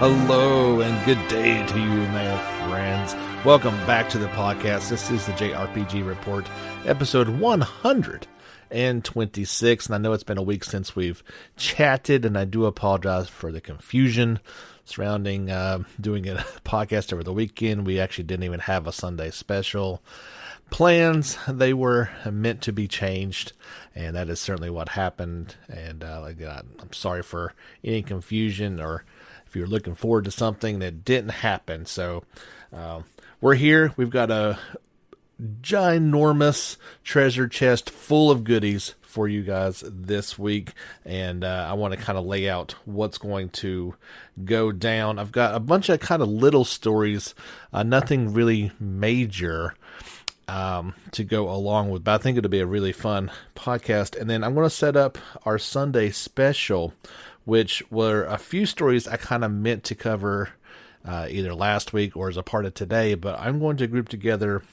Hello and good day to you, my friends. Welcome back to the podcast. This is the JRPG Report, episode 126. And I know it's been a week since we've chatted, and I do apologize for the confusion surrounding doing a podcast over the weekend. We actually didn't even have a Sunday special. Plans, they were meant to be changed, and that is certainly what happened. And I'm sorry for any confusion, or if you're looking forward to something that didn't happen. So we're here. We've got a ginormous treasure chest full of goodies for you guys this week, and I want to kind of lay out what's going to go down. I've got a bunch of kind of little stories, nothing really major to go along with, but I think it'll be a really fun podcast. And then I'm going to set up our Sunday special, which were a few stories I kind of meant to cover either last week or as a part of today, but I'm going to group together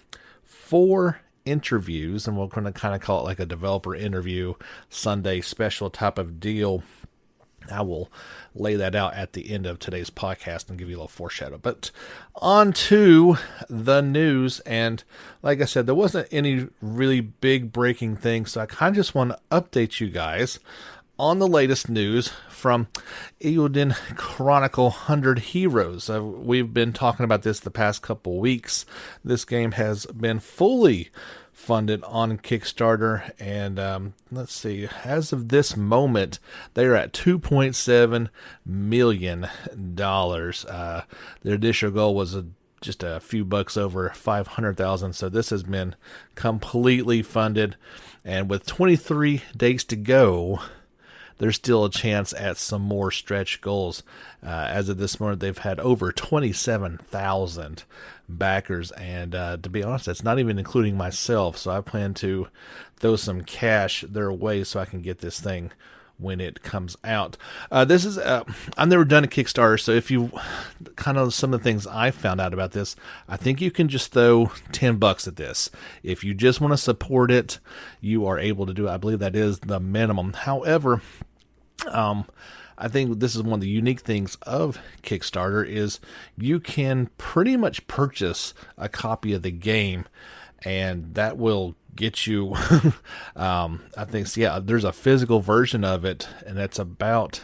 4 interviews, and we're going to kind of call it like a developer interview Sunday special type of deal. I will lay that out at the end of today's podcast and give you a little foreshadow. But on to the news. And like I said, there wasn't any really big breaking things, so I kind of just want to update you guys on the latest news from Eiyuden Chronicles 100 Heroes. We've been talking about this the past couple weeks. This game has been fully funded on Kickstarter, and let's see, as of this moment, they're at $2.7 million. Their initial goal was just a few bucks over 500,000. So this has been completely funded, and with 23 days to go, there's still a chance at some more stretch goals. As of this morning, they've had over 27,000 backers, and to be honest, that's not even including myself, so I plan to throw some cash their way so I can get this thing when it comes out. This is I've never done a Kickstarter, so if you kind of some of the things I found out about this, I think you can just throw $10 at this. If you just want to support it, you are able to do it. I believe that is the minimum. However, I think this is one of the unique things of Kickstarter is you can pretty much purchase a copy of the game, and that will get you, I think, yeah, there's a physical version of it, and that's about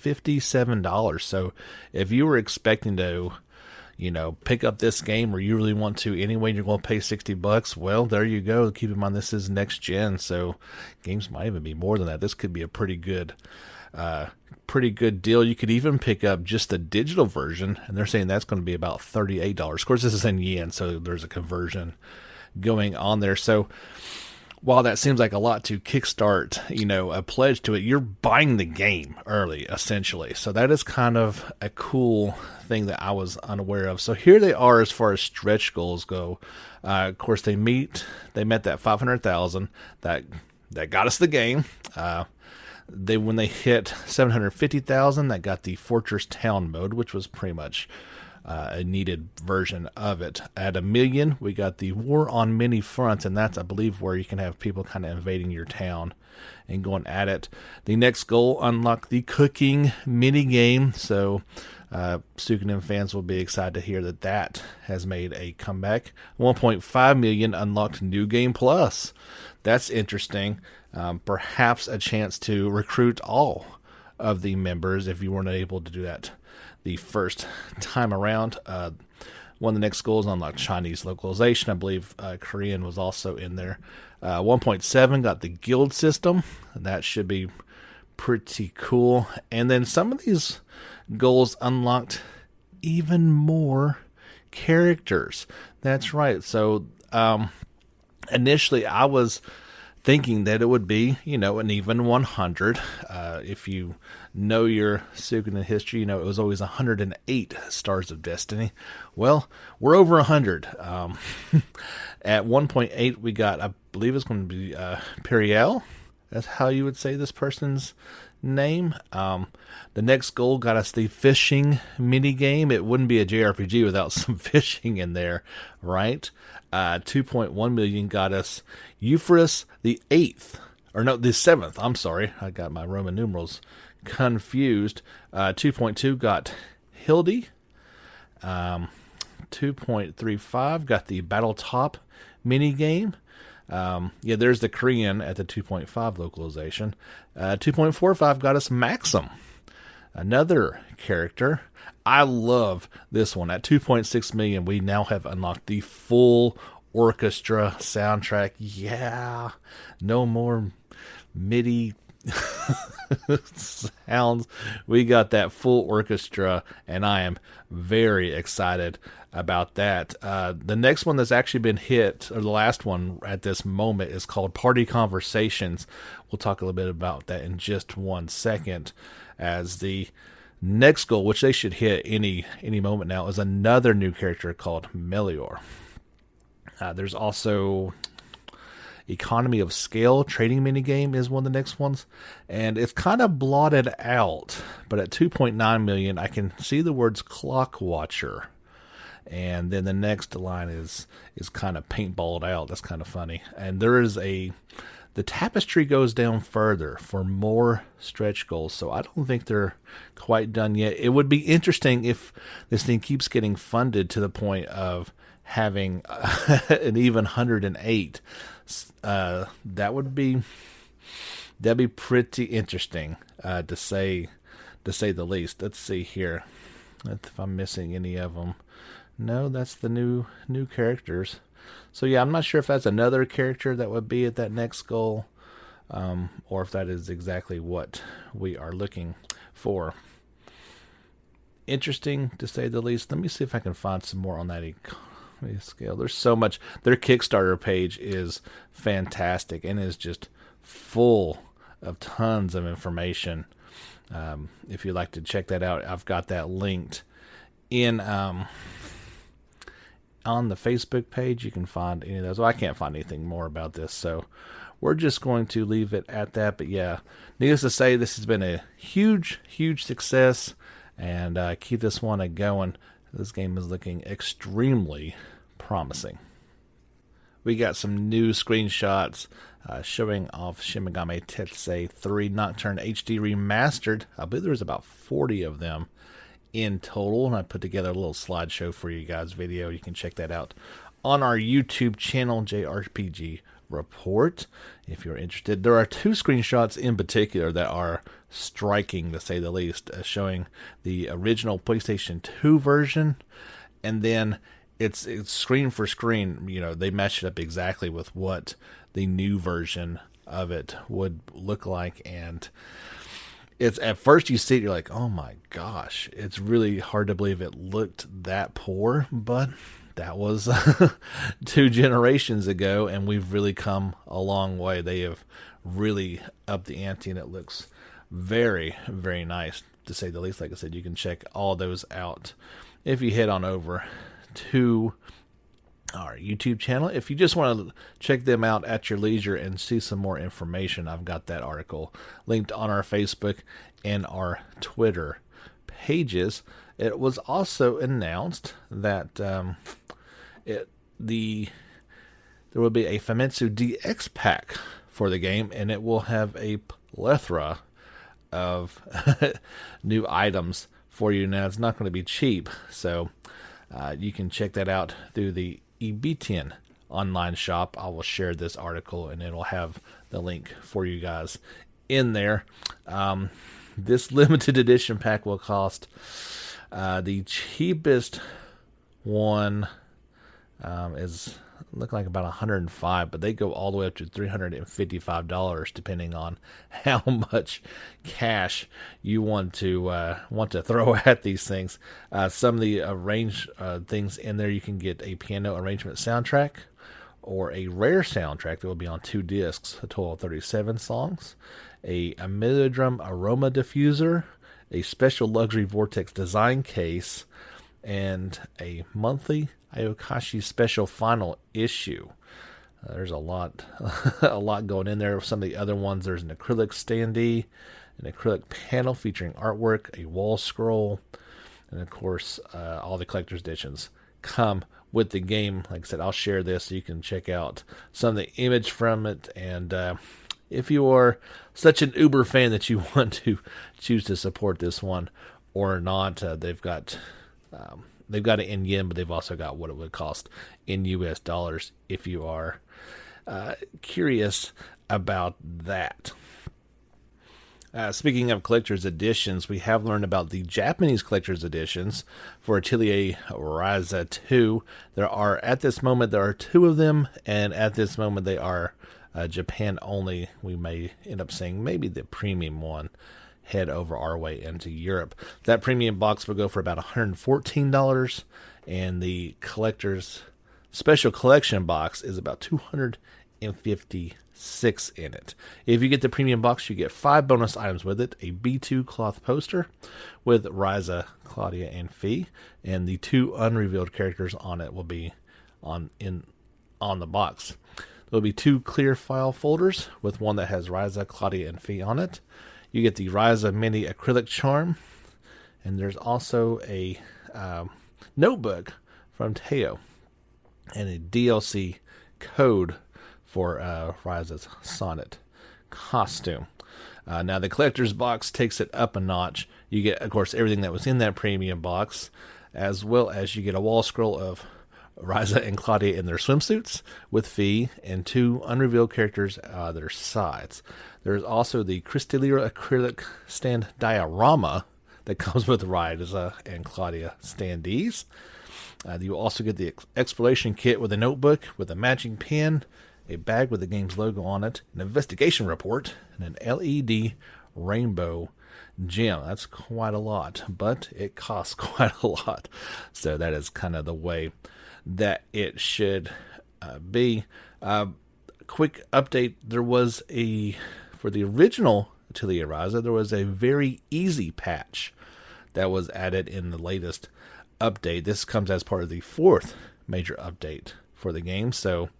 $57. So if you were expecting to, pick up this game, or you really want to anyway, you're going to pay $60, well, there you go. Keep in mind, this is next gen, so games might even be more than that. This could be a pretty good deal. You could even pick up just the digital version, and they're saying that's going to be about $38. Of course, this is in yen, so there's a conversion going on there. So while that seems like a lot to kickstart, a pledge to it, you're buying the game early, essentially. So that is kind of a cool thing that I was unaware of. So here they are as far as stretch goals go. Of course, they met that 500,000 that got us the game. When they hit 750,000, that got the Fortress Town mode, which was pretty much a needed version of it. At $1 million, we got the War on Many Fronts, and that's, I believe, where you can have people kind of invading your town and going at it. The next goal, unlock the cooking mini game. So Suikoden fans will be excited to hear that has made a comeback. 1.5 million unlocked New Game Plus. That's interesting. Perhaps a chance to recruit all of the members if you weren't able to do that the first time around. One of the next goals, unlock Chinese localization. I believe Korean was also in there. 1.7 got the guild system. That should be pretty cool. And then some of these goals unlocked even more characters. That's right. So initially I was thinking that it would be, an even 100. If you know your Suikoden history, it was always 108 Stars of Destiny. Well, we're over 100. At 1.8, we got, I believe it's going to be Periel. That's how you would say this person's name. The next goal got us the fishing mini game. It wouldn't be a JRPG without some fishing in there, right? 2.1 million got us Euphorus the 8th. Or no, the 7th. I'm sorry. I got my Roman numerals confused. 2.2 got Hildy. 2.35 got the Battletop mini game. There's the Korean at the 2.5 localization. 2.45 got us Maxim, another character. I love this one. At 2.6 million, we now have unlocked the full orchestra soundtrack. Yeah, no more MIDI sounds. We got that full orchestra, and I am very excited about that. The next one that's actually been hit, or the last one at this moment, is called Party Conversations. We'll talk a little bit about that in just 1 second. As the next goal, which they should hit any moment now, is another new character called Melior. There's also Economy of Scale trading minigame is one of the next ones, and it's kind of blotted out, but at 2.9 million I can see the words Clock Watcher, and then the next line is kind of paintballed out. That's kind of funny. And there is the tapestry goes down further for more stretch goals, so I don't think they're quite done yet. It would be interesting if this thing keeps getting funded to the point of having an even 108. That'd be pretty interesting, to say the least. Let's see here if I'm missing any of them. No, that's the new characters. So yeah, I'm not sure if that's another character that would be at that next goal, or if that is exactly what we are looking for. Interesting, to say the least. Let me see if I can find some more on that scale. There's so much. Their Kickstarter page is fantastic and is just full of tons of information. If you'd like to check that out, I've got that linked in on the Facebook page. You can find any of those. Well, I can't find anything more about this, so we're just going to leave it at that. But yeah, needless to say, this has been a huge success, and keep this one going. This game is looking extremely promising. We got some new screenshots showing off Shin Megami Tetsui 3 Nocturne HD Remastered. I believe there's about 40 of them in total, and I put together a little slideshow for you guys video. You can check that out on our YouTube channel, JRPG Report, if you're interested. There are 2 screenshots in particular that are striking, to say the least, showing the original PlayStation 2 version, and then it's screen for screen. You know, they match it up exactly with what the new version of it would look like, and it's, at first you see it, you're like, oh my gosh, it's really hard to believe it looked that poor, but that was 2 generations ago, and we've really come a long way. They have really upped the ante, and it looks very, very nice, to say the least. Like I said, you can check all those out if you head on over to our YouTube channel. If you just want to check them out at your leisure and see some more information, I've got that article linked on our Facebook and our Twitter pages. It was also announced that there will be a Famitsu DX pack for the game, and it will have a plethora of new items for you. Now, it's not going to be cheap, so you can check that out through the Eiyuden online shop. I will share this article, and it'll have the link for you guys in there. This limited edition pack will cost, the cheapest one is looking like about $105, but they go all the way up to $355 depending on how much cash you want to throw at these things. Some of the arranged things in there, you can get a piano arrangement soundtrack or a rare soundtrack that will be on 2 discs, a total of 37 songs, a Melodrum aroma diffuser, a special luxury vortex design case, and a monthly Ayokashi special final issue. There's a lot, a lot going in there. Some of the other ones, there's an acrylic standee, an acrylic panel featuring artwork, a wall scroll, and of course, all the collector's editions come with the game. Like I said, I'll share this so you can check out some of the image from it. And if you are such an Uber fan that you want to choose to support this one or not, they've got it in yen, but they've also got what it would cost in US dollars if you are curious about that. Speaking of collector's editions, we have learned about the Japanese collector's editions for Atelier Ryza 2. At this moment, there are 2 of them, and at this moment, they are Japan only. We may end up seeing maybe the premium one head over our way into Europe. That premium box will go for about $114, and the collector's special collection box is about $256 in it. If you get the premium box, you get 5 bonus items with it: a B2 cloth poster with Ryza, Claudia, and Fee, and the 2 unrevealed characters on it will be on the box. There'll be 2 clear file folders with one that has Ryza, Claudia, and Fee on it. You get the Ryza mini acrylic charm, and there's also a notebook from Teo and a DLC code for Ryza's Sonnet costume. Now, the collector's box takes it up a notch. You get, of course, everything that was in that premium box, as well as you get a wall scroll of Ryza and Claudia in their swimsuits with Fee, and 2 unrevealed characters their sides. There's also the Crystallia acrylic stand diorama that comes with Ryza and Claudia standees. You also get the exploration kit with a notebook with a matching pen, a bag with the game's logo on it, an investigation report, and an LED rainbow gem. That's quite a lot, but it costs quite a lot. So that is kind of the way that it should be. Quick update, for the original Atelier Ryza, there was a very easy patch that was added in the latest update. This comes as part of the 4th major update for the game, so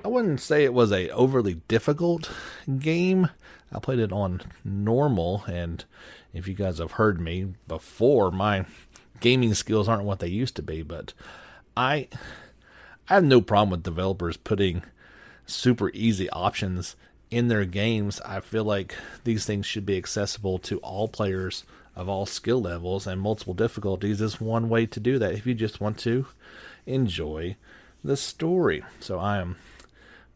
I wouldn't say it was a overly difficult game. I played it on normal, and if you guys have heard me before, my gaming skills aren't what they used to be, but I have no problem with developers putting super easy options in their games. I feel like these things should be accessible to all players of all skill levels, and multiple difficulties is one way to do that if you just want to enjoy the story. So I am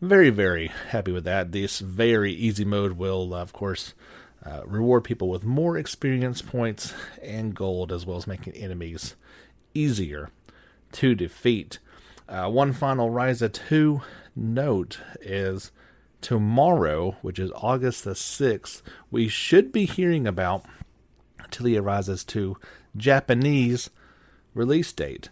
very, very happy with that. This very easy mode will, of course, reward people with more experience points and gold, as well as making enemies easier to defeat. One final Ryza 2 note is tomorrow, which is August the 6th, we should be hearing about Atelier Ryza's 2 Japanese release date.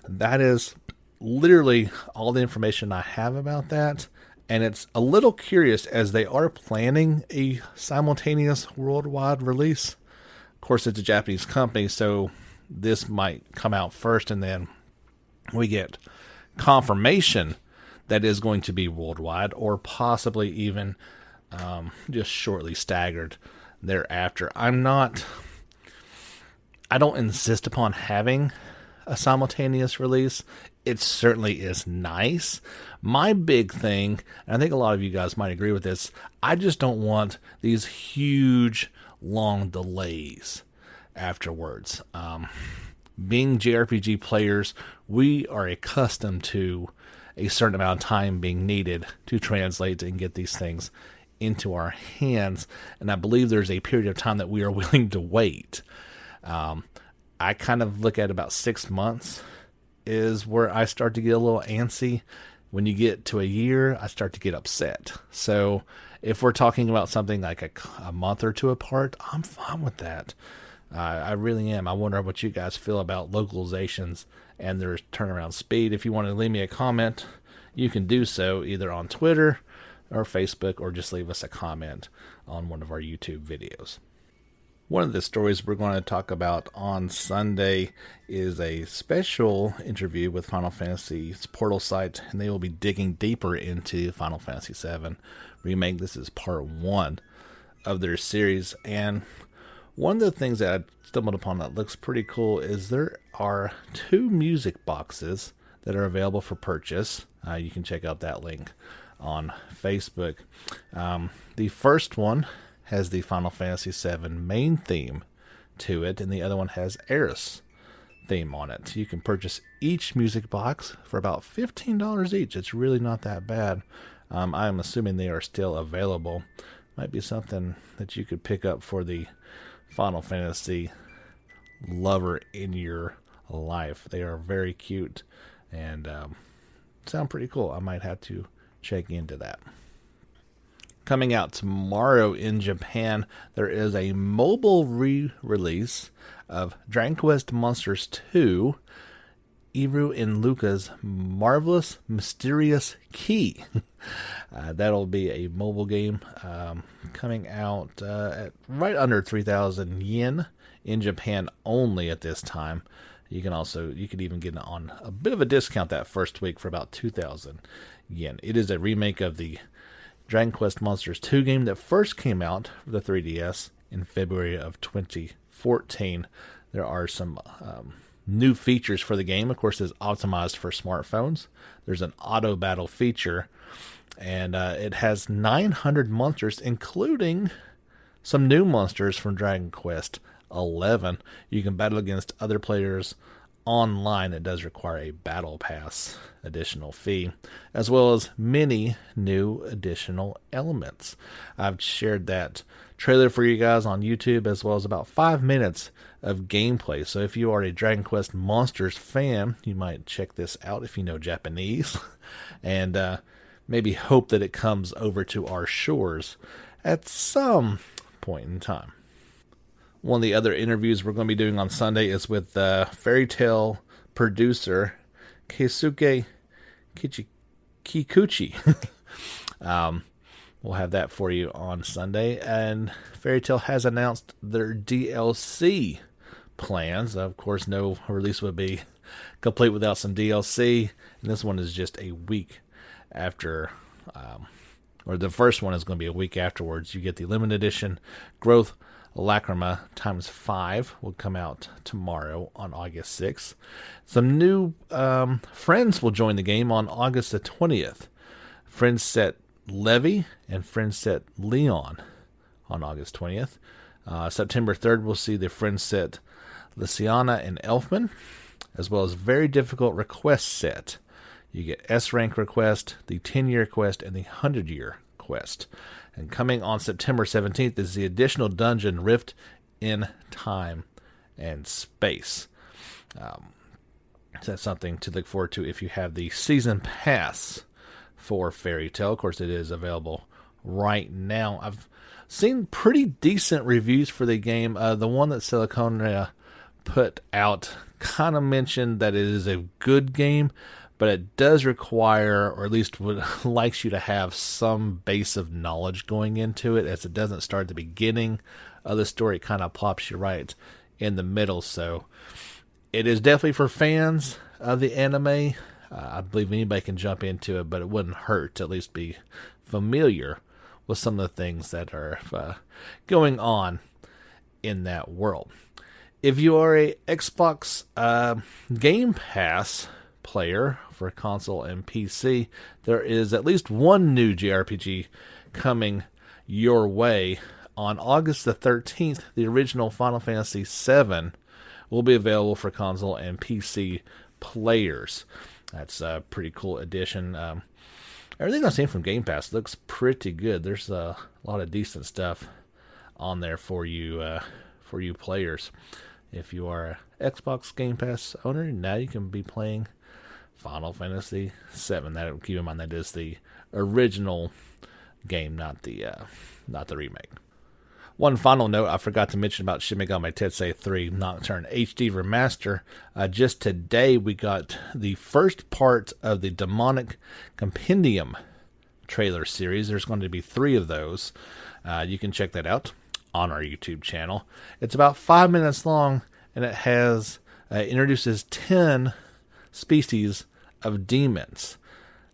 That is literally all the information I have about that, and it's a little curious as they are planning a simultaneous worldwide release. Of course, it's a Japanese company, so this might come out first, and then we get confirmation that is going to be worldwide, or possibly even just shortly staggered thereafter. I don't insist upon having a simultaneous release. It certainly is nice. My big thing, and I think a lot of you guys might agree with this, I just don't want these huge, long delays afterwards. Being JRPG players, we are accustomed to a certain amount of time being needed to translate and get these things into our hands, and I believe there's a period of time that we are willing to wait. I kind of look at about 6 months is where I start to get a little antsy. When you get to a year, I start to get upset. So if we're talking about something like a month or two apart, I'm fine with that. I really am. I wonder what you guys feel about localizations and their turnaround speed. If you want to leave me a comment, you can do so either on Twitter or Facebook, or just leave us a comment on one of our YouTube videos. One of the stories we're going to talk about on Sunday is a special interview with Final Fantasy's portal site, and they will be digging deeper into Final Fantasy VII Remake. This is part 1 of their series, and one of the things that I stumbled upon that looks pretty cool is there are 2 music boxes that are available for purchase. You can check out that link on Facebook. The first one has the Final Fantasy VII main theme to it, and the other one has Aeris theme on it. You can purchase each music box for about $15 each. It's really not that bad. I'm assuming they are still available. Might be something that you could pick up for the Final Fantasy lover in your life. They are very cute and sound pretty cool. I might have to check into that. Coming out tomorrow in Japan, there is a mobile re-release of Dragon Quest Monsters 2, Iru and Luca's Marvelous Mysterious Key. That'll be a mobile game coming out at right under 3,000 yen in Japan only at this time. You could even get it on a bit of a discount that first week for about 2,000 yen. It is a remake of the Dragon Quest Monsters 2 game that first came out for the 3DS in February of 2014. There are some new features for the game. Of course, it's optimized for smartphones. There's an auto battle feature, and it has 900 monsters, including some new monsters from Dragon Quest 11. You can battle against other players online. It does require a battle pass additional fee, as well as many new additional elements. I've shared that trailer for you guys on YouTube, as well as about 5 minutes of gameplay. So if you are a Dragon Quest Monsters fan, you might check this out if you know Japanese, and maybe hope that it comes over to our shores at some point in time. One of the other interviews we're going to be doing on Sunday is with Fairy Tail producer Keisuke Kikuchi. We'll have that for you on Sunday. And Fairy Tail has announced their DLC plans. Of course, no release would be complete without some DLC. And this one is just a week after, or the first one is going to be a week afterwards. You get the limited edition Growth Lacrima x5 will come out tomorrow on August 6th. Some new friends will join the game on August the 20th. Friends set Levi and friends set Leon on August 20th. September 3rd, we'll see the friends set Lysiana and Elfman, as well as very difficult request set. You get S-rank request, the 10-year quest, and the 100-year quest. And coming on September 17th is the additional dungeon Rift in Time and Space. So that's something to look forward to if you have the season pass for Fairy Tail. Of course, it is available right now. I've seen pretty decent reviews for the game. The one that Siliconia put out kind of mentioned that it is a good game, but it does require, or at least would likes you to have some base of knowledge going into it, as it doesn't start at the beginning of the story. It kind of plops you right in the middle. So it is definitely for fans of the anime. I believe anybody can jump into it, but it wouldn't hurt to at least be familiar with some of the things that are going on in that world. If you are a Xbox Game Pass player for console and PC, there is at least one new JRPG coming your way. On August the 13th, the original Final Fantasy VII will be available for console and PC players. That's a pretty cool addition. Everything I've seen from Game Pass looks pretty good. There's a lot of decent stuff on there for you players. If you are an Xbox Game Pass owner, now you can be playing Final Fantasy VII. That, keep in mind, that is the original game, not the remake. One final note I forgot to mention about Shin Megami Tetsui 3 Nocturne HD Remaster. Just today we got the first part of the Demonic Compendium trailer series. There's going to be 3 of those. You can check that out on our YouTube channel. It's about 5 minutes long, and it has introduces 10 species of demons.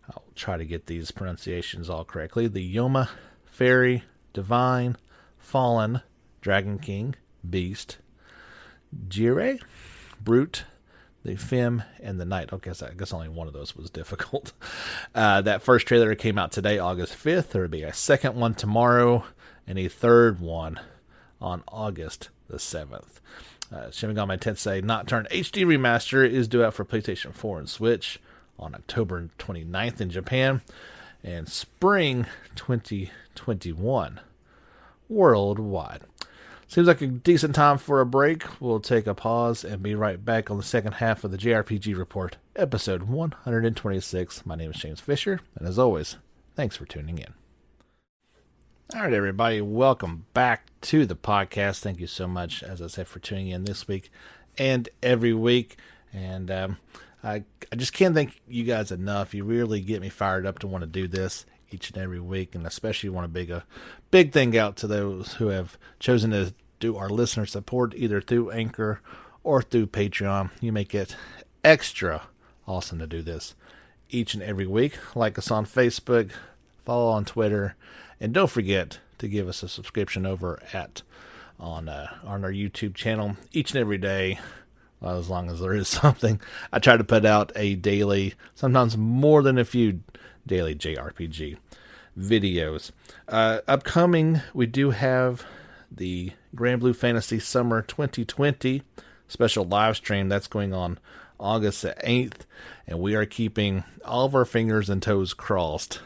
I'll try to get these pronunciations all correctly. The Yoma, Fairy, Divine, Fallen, Dragon King, Beast, Jireh, Brute, the Femme, and the Knight. Okay, I guess only one of those was difficult. That first trailer came out today, August 5th. There will be a second one tomorrow, and a third one on August the 7th. Shin Megami Tensei Nocturne HD Remaster is due out for PlayStation 4 and Switch on October 29th in Japan, and spring 2021 worldwide. Seems like a decent time for a break. We'll take a pause and be right back on the second half of the JRPG Report, episode 126. My name is James Fisher, and as always, thanks for tuning in. All right, everybody, welcome back to the podcast. Thank you so much, as I said, for tuning in this week and every week. And I just can't thank you guys enough. You really get me fired up to want to do this each and every week, and especially want to a big thing out to those who have chosen to do our listener support either through Anchor or through Patreon. You make it extra awesome to do this each and every week. Like us on Facebook, follow on Twitter, and don't forget to give us a subscription over on our YouTube channel each and every day. Well, as long as there is something. I try to put out a daily, sometimes more than a few daily JRPG videos. Upcoming, we do have the Grand Blue Fantasy Summer 2020 special live stream. That's going on August the 8th, and we are keeping all of our fingers and toes crossed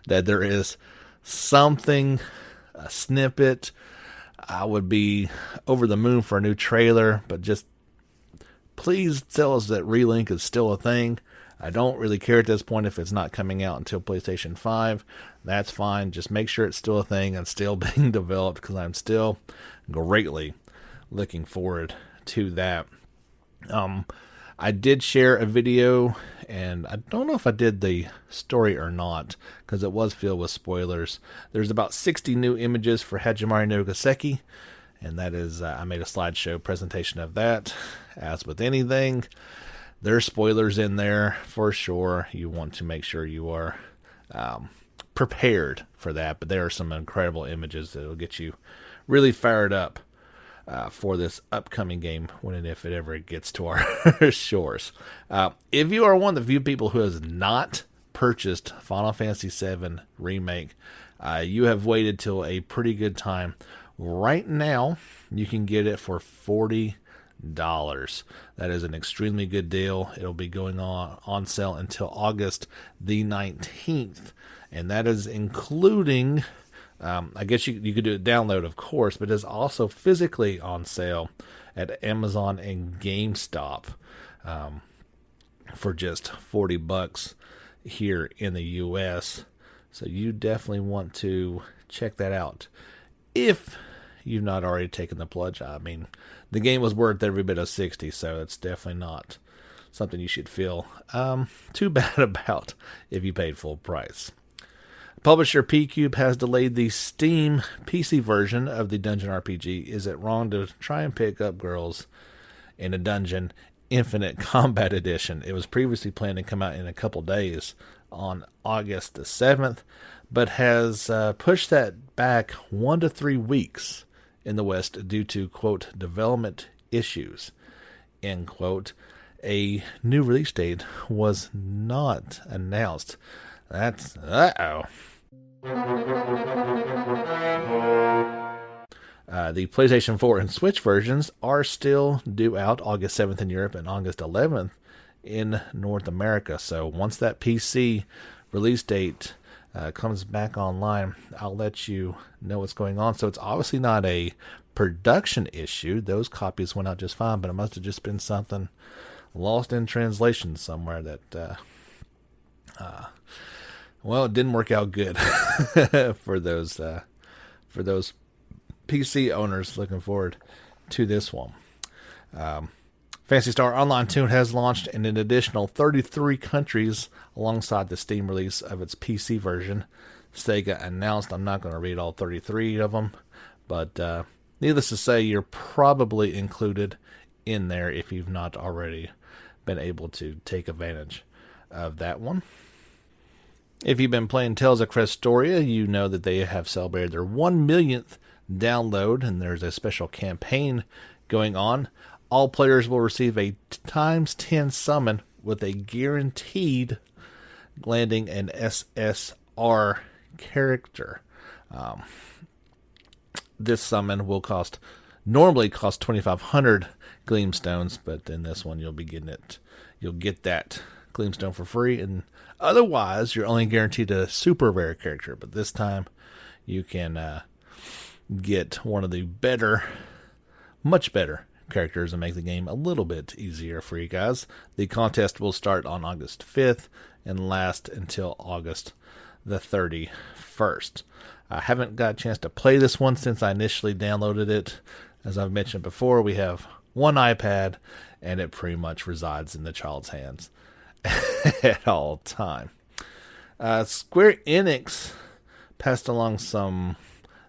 that there is something, a snippet. I would be over the moon for a new trailer, but just please tell us that Relink is still a thing. I don't really care at this point if it's not coming out until PlayStation 5. That's fine. Just make sure it's still a thing and still being developed, because I'm still greatly looking forward to that. I did share a video, and I don't know if I did the story or not, because it was filled with spoilers. There's about 60 new images for Hajimari no Kiseki, and that is, I made a slideshow presentation of that. As with anything, there's spoilers in there for sure. You want to make sure you are prepared for that, but there are some incredible images that will get you really fired up for this upcoming game when and if it ever gets to our shores. If you are one of the few people who has not purchased Final Fantasy VII Remake, you have waited till a pretty good time. Right now, you can get it for $40. That is an extremely good deal. It'll be going on sale until August the 19th, and that is including... I guess you could do a download, of course, but it's also physically on sale at Amazon and GameStop for just $40 here in the U.S. So you definitely want to check that out if you've not already taken the plunge. I mean, the game was worth every bit of $60, so it's definitely not something you should feel too bad about if you paid full price. Publisher P-Cube has delayed the Steam PC version of the Dungeon RPG. Is it wrong to try and pick up girls in a dungeon? Infinite Combat Edition. It was previously planned to come out in a couple days on August the 7th, but has pushed that back 1 to 3 weeks in the West due to, quote, development issues, end quote. A new release date was not announced. That's, the PlayStation 4 and Switch versions are still due out August 7th in Europe and August 11th in North America. So once that PC release date comes back online, I'll let you know what's going on. So it's obviously not a production issue. Those copies went out just fine, but it must have just been something lost in translation somewhere that... well, it didn't work out good for those PC owners looking forward to this one. Phantasy Star Online 2 has launched in an additional 33 countries alongside the Steam release of its PC version. Sega announced, I'm not going to read all 33 of them, but needless to say, you're probably included in there if you've not already been able to take advantage of that one. If you've been playing Tales of Crestoria, you know that they have celebrated their 1 millionth download, and there's a special campaign going on. All players will receive a times 10 summon with a guaranteed landing an SSR character. This summon will normally cost 2,500 Gleamstones, but in this one you'll get that Gleamstone for free, and otherwise you're only guaranteed a super rare character. But this time you can get one of the much better characters and make the game a little bit easier for you guys. The contest will start on August 5th and last until August the 31st. I haven't got a chance to play this one since I initially downloaded it. As I've mentioned before, we have one iPad, and it pretty much resides in the child's hands at all time. Square Enix passed along some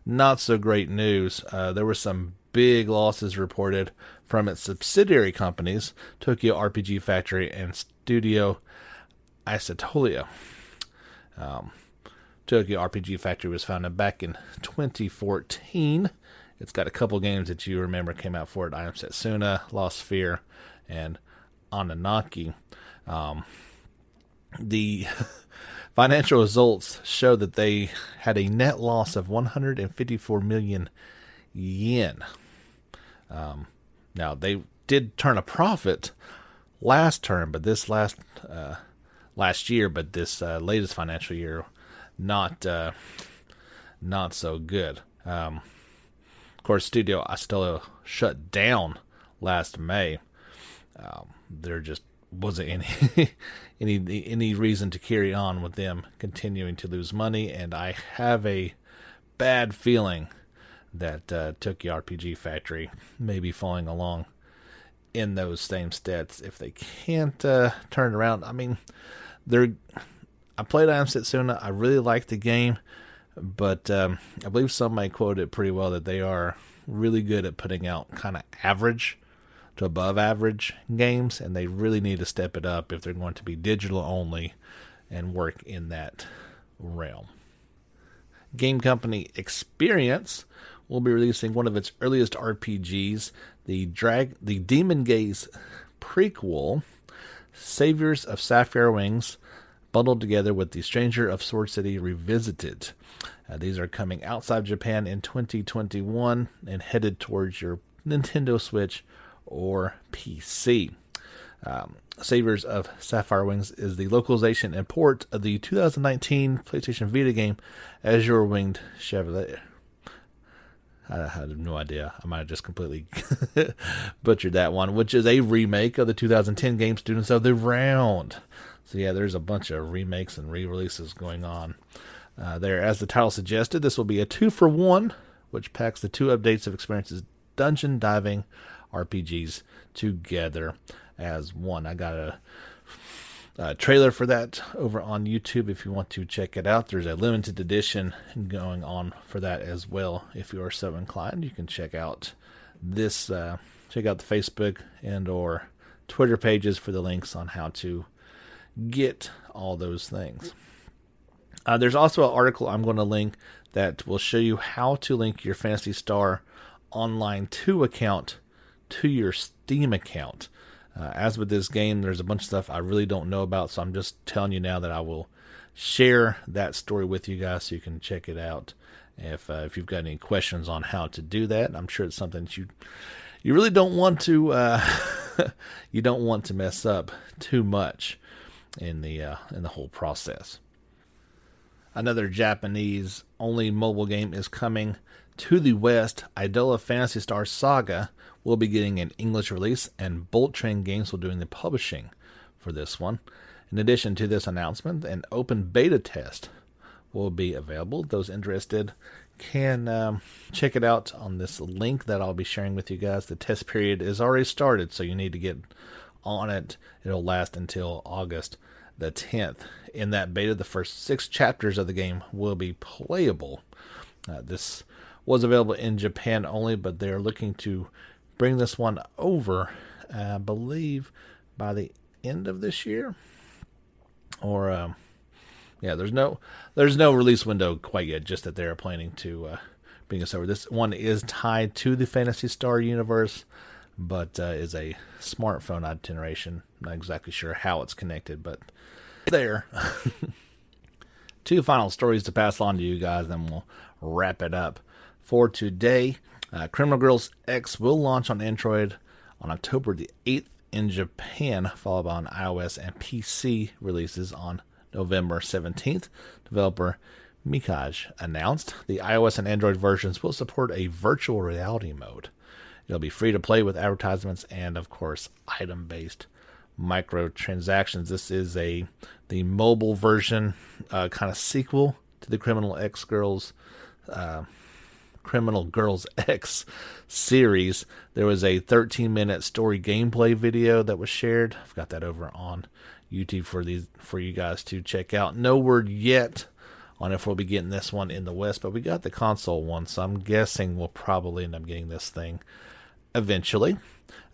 not so great news. There were some big losses reported from its subsidiary companies, Tokyo RPG Factory and Studio Isotolia. Tokyo RPG Factory was founded back in 2014. It's got a couple games that you remember came out for it: I Am Setsuna, Lost Sphere, and Anunnaki. The financial results show that they had a net loss of 154 million yen. Now, they did turn a profit last year, but this latest financial year, not so good. Of course, Studio Isotolia shut down last May. There just wasn't any reason to carry on with them continuing to lose money, and I have a bad feeling that Tokyo RPG Factory may be falling along in those same steps if they can't turn it around. I mean, I played I Am Setsuna. I really liked the game, but I believe somebody quoted it pretty well that they are really good at putting out kind of average to above average games, and they really need to step it up if they're going to be digital only and work in that realm. Game company Experience will be releasing one of its earliest RPGs, the Demon Gaze prequel, Saviors of Sapphire Wings, bundled together with The Stranger of Sword City Revisited. These are coming outside Japan in 2021 and headed towards your Nintendo Switch or PC. Saviors of Sapphire Wings is the localization and port of the 2019 PlayStation Vita game Azure Winged Chevalier. I have no idea. I might have just completely butchered that one, which is a remake of the 2010 game Students of the Round. So yeah, there's a bunch of remakes and re-releases going on there. As the title suggested, this will be a 2-for-1, which packs the two updates of Experience's dungeon diving RPGs together as one. I got a trailer for that over on YouTube if you want to check it out. There's a limited edition going on for that as well. If you are so inclined, you can check out this, check out the Facebook and or Twitter pages for the links on how to get all those things. There's also an article I'm going to link that will show you how to link your Phantasy Star Online 2 account to your Steam account. As with this game, there's a bunch of stuff I really don't know about, so I'm just telling you now that I will share that story with you guys so you can check it out. If you've got any questions on how to do that, I'm sure it's something that you really don't want to you don't want to mess up too much in the whole process. Another Japanese-only mobile game is coming to the West. Idola Phantasy Star Saga will be getting an English release, and Bolt Train Games will be doing the publishing for this one. In addition to this announcement, an open beta test will be available. Those interested can check it out on this link that I'll be sharing with you guys. The test period is already started, so you need to get on it. It'll last until August the 10th. In that beta, the first 6 chapters of the game will be playable. This was available in Japan only, but they're looking to bring this one over, I believe, by the end of this year. Or, there's no release window quite yet, just that they're planning to bring us over. This one is tied to the Phantasy Star universe, but is a smartphone itineration. Not exactly sure how it's connected, but there. 2 final stories to pass on to you guys, then we'll wrap it up for today. Criminal Girls X will launch on Android on October the 8th in Japan, followed by on iOS and PC releases on November 17th. Developer Mikage announced the iOS and Android versions will support a virtual reality mode. It'll be free to play with advertisements and, of course, item-based microtransactions. This is the mobile version, kind of sequel to the Criminal Girls X series. There was a 13-minute story gameplay video that was shared. I've got that over on YouTube for you guys to check out. No word yet on if we'll be getting this one in the West, but we got the console one, so I'm guessing we'll probably end up getting this thing eventually.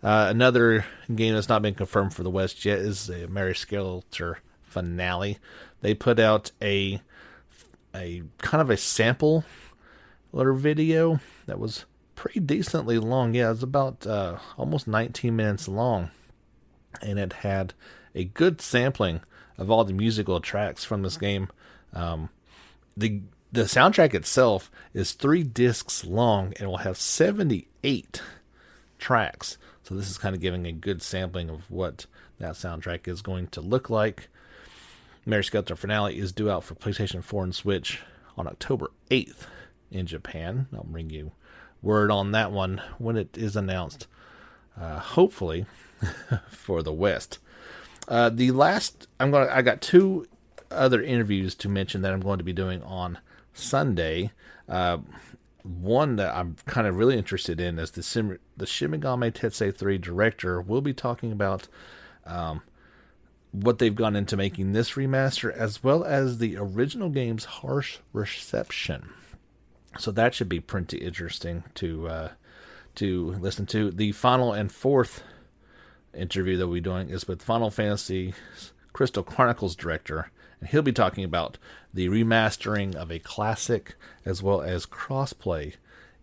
Another game that's not been confirmed for the West yet is the Mary Skelter finale. They put out a kind of a sample little video that was pretty decently long. Yeah, it was about almost 19 minutes long, and it had a good sampling of all the musical tracks from this game. The soundtrack itself is 3 discs long and will have 78 tracks. So this is kind of giving a good sampling of what that soundtrack is going to look like. Mary Skelter Finale is due out for PlayStation 4 and Switch on October 8th in Japan. I'll bring you word on that one when it is announced, hopefully for the West. I got 2 other interviews to mention that I'm going to be doing on Sunday. One that I'm kind of really interested in is the Shin Megami Tetsui 3 director will be talking about what they've gone into making this remaster, as well as the original game's harsh reception. So that should be pretty interesting to listen to. The final and 4th interview that we'll be doing is with Final Fantasy Crystal Chronicles director, and he'll be talking about the remastering of a classic as well as crossplay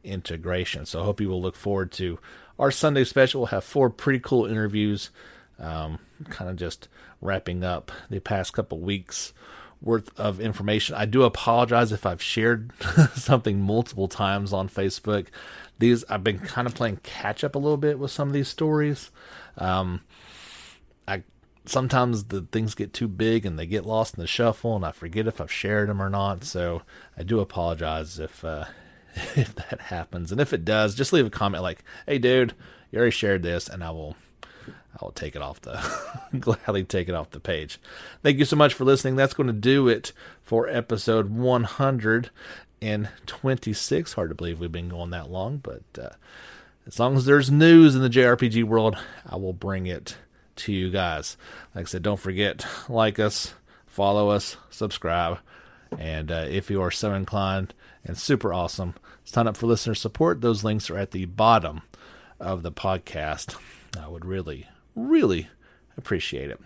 integration. So I hope you will look forward to our Sunday special. We'll have 4 pretty cool interviews, kind of just wrapping up the past couple weeks worth of information. I do apologize if I've shared something multiple times on Facebook. I've been kind of playing catch up a little bit with some of these stories. Sometimes the things get too big and they get lost in the shuffle, and I forget if I've shared them or not. So I do apologize if that happens. And if it does, just leave a comment like, "Hey, dude, you already shared this," and I will take it off gladly take it off the page. Thank you so much for listening. That's going to do it for episode 126. Hard to believe we've been going that long, but as long as there's news in the JRPG world, I will bring it to you guys. Like I said, don't forget, like us, follow us, subscribe, and if you are so inclined and super awesome, sign up for listener support. Those links are at the bottom of the podcast. I would really appreciate it.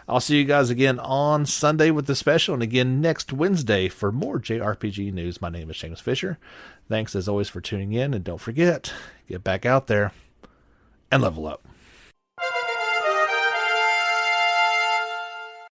I'll see you guys again on Sunday with the special, and again next Wednesday for more JRPG news. My name is James Fisher. Thanks as always for tuning in, and don't forget, get back out there and level up.